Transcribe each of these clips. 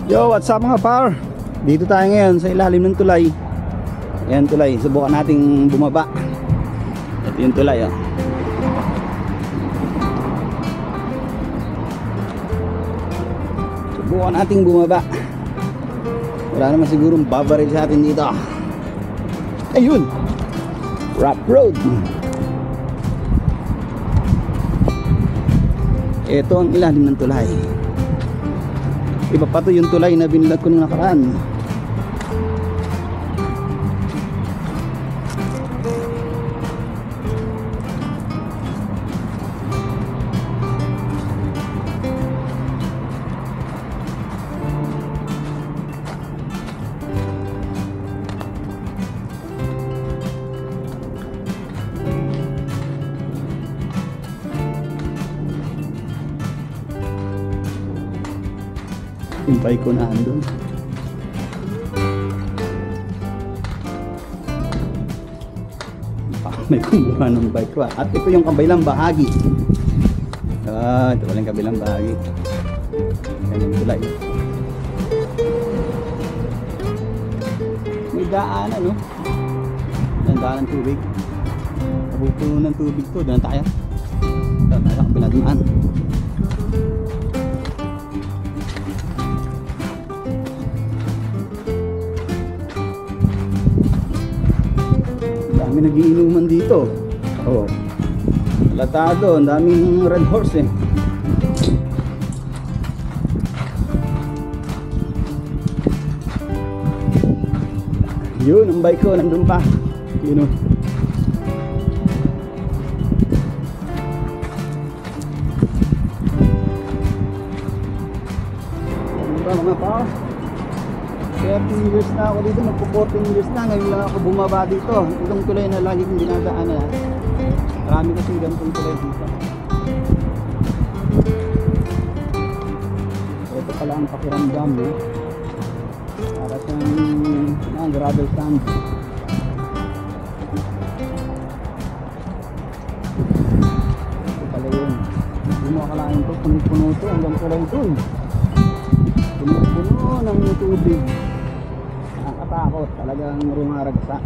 Yo, what's up mga par? Dito tayo ngayon sa ilalim ng tulay. Ayan tulay, subukan nating bumaba. Ito yung tulay oh. Subukan nating bumaba. Wala naman sigurong babaril sa atin dito. Ayun, rough road. Ito ang ilalim ng tulay. Iba pa to yung tulay na binilad ko nung nakaraan. Yung bike ko na andun. May kumuha ng bike ko. At ito yung kabilang bahagi. Ito pala yung kabilang bahagi. Yan yung tulay. May daanan no? Yan daan ng tubig. Kabuto ng tubig to. Doon tayo. Doon tayo sa kabilang daan. May nagiinuman dito. Oh. Latado, ang daming red horse eh. Yun, ang bike ko nandun pa. Yun oh. Ano ba mga pa? 13 years na ako dito, magpo-14 years na. Ngayon lang ako bumaba dito. Itong tulay na lagi kong dinadaanan. Marami kasi ganitong tulay dito. Ito pala ang pakiramdam eh. Para siyang gravel sand. Ito pala yun. Hindi mo akalain ito, puno-puno ito hanggang tulay ito eh. Puno-puno ng tubig. Nakakatakot, talagang rumaragsa.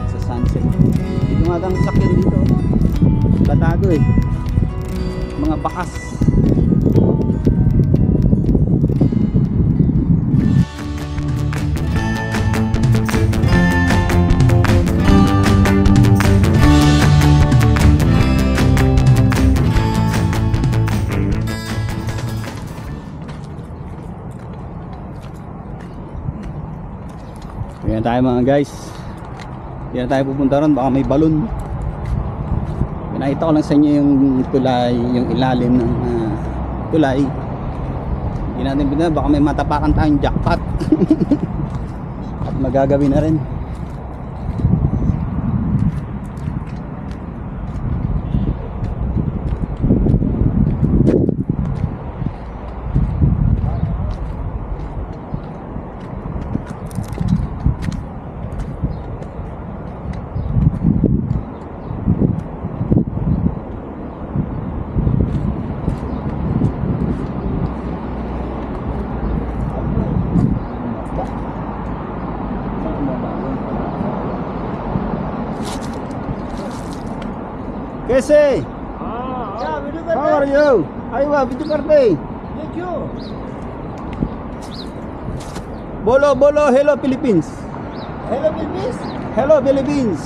Sa sunset. Hindi nga ang sakyan dito. Latado eh. Mga bakas. Yan tayo mga guys. Yan tayo pupunta ron, baka may balon. Pinakita ko lang sa inyo yung tulay, yung ilalim ng tulay. Hindi natin pinag, baka may matapakan tayong jackpot. At magagawin na rin. कैसे? How are you? Aywa, video करते. ये क्यों? बोलो बोलो hello Philippines. Hello Philippines. Hello Philippines.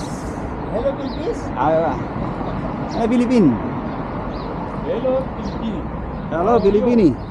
Hello Philippines. Aywa. Hey Philippine. Hello Philippines. Hello Philippine.